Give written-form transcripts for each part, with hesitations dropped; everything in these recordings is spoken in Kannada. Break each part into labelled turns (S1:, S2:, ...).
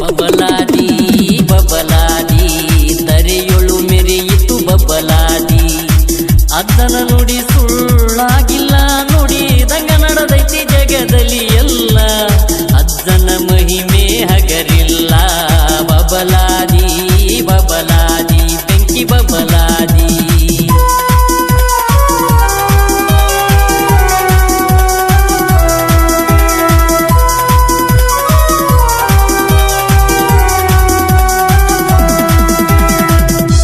S1: ಬಬಲಾದಿ ಬಬಲಾದಿ ತರೆಯೊಳು ಮೆರೆಯಿತು ಬಬಲಾದಿ ಅಜ್ಜನ ನುಡಿ ಸುಳ್ಳಾಗಿಲ್ಲ ನುಡಿದಂಗ ನಡೆದೈತಿ ಜಗದಲ್ಲಿ ಎಲ್ಲ ಅಜ್ಜನ ಮಹಿಮೆ ಹಗರಿಲ್ಲ ಬಬಲಾದಿ ಬಬಲಾದಿ ಬೆಂಕಿ ಬಬಲಾದಿ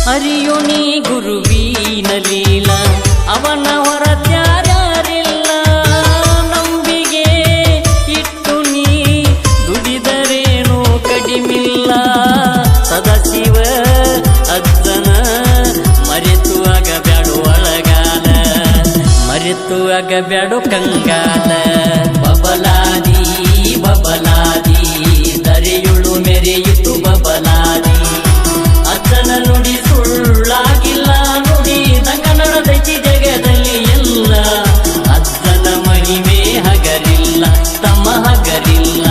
S1: ಹರಿಯುನಿ ಗುರುವಿನ ಲೀಲ ಅವನ ಹೊರತ್ಯಾರಿಲ್ಲ ನಂಬಿಗೆ ಇಟ್ಟು ನೀ ದುಡಿದರೇನು ಕಡಿಮಿಲ್ಲ ಸದಾಶಿವ ಅಜ್ಜನ ಮರೆತು ಆಗಬ್ಯಾಡು ಅಳಗಾಲ ಮರೆತು ಆಗಬ್ಯಾಡು ಕಂಗಾಲ ಬಬಲಾದಿ ಬಬಲಾದಿ ದರೆಯುಳು ಮೆರೆಯಿತು ಬಬಲಾದಿ ಅಜ್ಜನ ನುಡಿ ಸುಳ್ಳಾಗಿಲ್ಲ ನುಡಿದಂಗ ನಡೆದೈತಿ ಜಗದಲ್ಲಿ ಎಲ್ಲ ಅಜ್ಜನ ಮಹಿಮೆ ಹಗರಿಲ್ಲ ತಮ್ಮ ಹಗರಿಲ್ಲ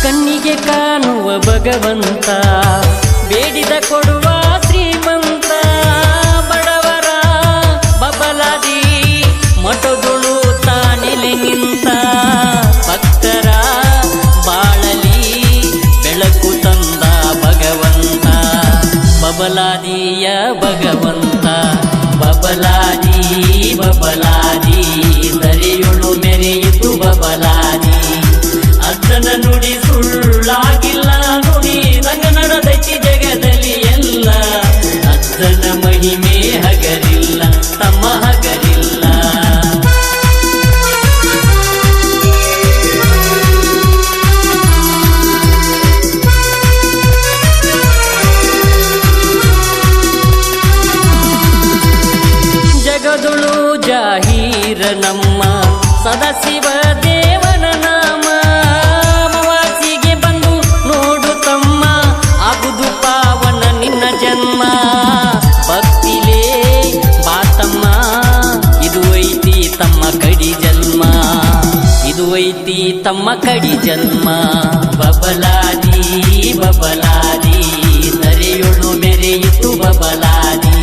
S1: ಕಣ್ಣಿಗೆ ಕಾಣುವ ಭಗವಂತ ಬೇಡಿದ ಕೊಡುವ ಶ್ರೀಮಂತ ಬಡವರ ಬಬಲಾದಿ ಮಠದೊಳು ತಾನೆಲೆ ನಿಂತ ಭಕ್ತರ ಬಾಳಲಿ ಬೆಳಕು ತಂದ ಭಗವಂತ ಬಬಲಾದಿಯ ಭಗವಂತ ಬಬಲಾದಿ ಬಬಲಾದಿ ದರೆಯೊಳು ಮೆರೆಯಿತು ಬಬಲಾದಿ ಅಜ್ಜನ ನುಡಿ ಸುಳ್ಳಾಗಿಲ್ಲ ನುಡಿದಂಗ ನಡೆದೈತಿ ಜಗದಲ್ಲಿ ಎಲ್ಲ ಅಜ್ಜನ ಮಹಿಮೆ ಹಗರಿಲ್ಲ ತಮ್ಮ ಹಗರಿಲ್ಲ ಜಗದೊಳು ಜಾಹೀರ ನಮ್ಮ ಸದಾಶಿವ ದೇವನ ನಾಮ ಅಮಾವಾಸ್ಯೆಗೆ ಬಂದು ನೋಡು ತಮ್ಮ ಆಗುದು ಪಾವನ ನಿನ್ನ ಜನ್ಮ ಭಕ್ತಿಲೇ ಬಾತಮ್ಮ ಇದು ಐತಿ ತಮ್ಮ ಕಡಿ ಜನ್ಮ ಇದು ಐತಿ ತಮ್ಮ ಕಡಿ ಜನ್ಮ ಬಬಲಾದಿ ಬಬಲಾದಿ ದರೆಯೊಳು ಮೆರೆಯಿತು ಬಬಲಾದಿ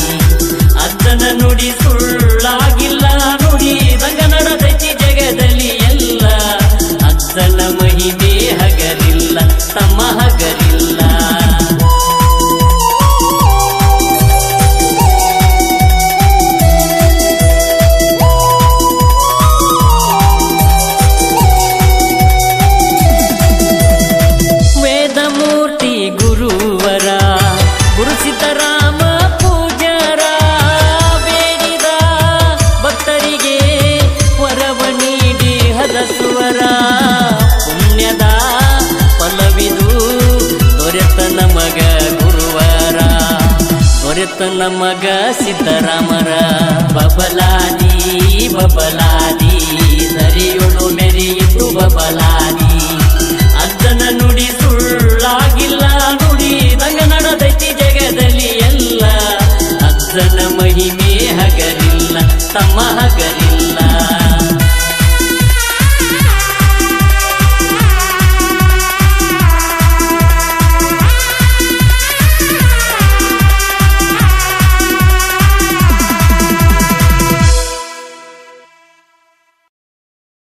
S1: ಅಜ್ಜನ ನುಡಿ ಸುಳ್ಳಾಗಿಲ್ಲ ನುಡಿದಂಗ ನಡೆದೈತಿ ಜಗದಲ್ಲಿ ಎಲ್ಲ ಅಜ್ಜನ ಮಹಿಮೆ ಹಗರಿಲ್ಲ ತಮ್ಮ ಹಗರಿಲ್ಲ ವೇದಮೂರ್ತಿ ಗುರುವರ ಗುರು ಸಿದ್ದರಾಮ ಪೂಜಾರ ಬೇಡಿದ ಭಕ್ತರಿಗೆ ವರವ ನೀಡಿ ಹರಸುವರ ಪುಣ್ಯದ ಫಲವಿದು ದೊರೆತ ನಮಗ ಗುರುವರ ದೊರೆತ ನಮಗ ಸಿದ್ದರಾಮರ ಬಬಲಾದಿ ಬಬಲಾದಿ ದರೆಯೊಳು ಮೆರೆಯಿತು ಬಬಲಾದಿ ಅಜ್ಜನ ನುಡಿ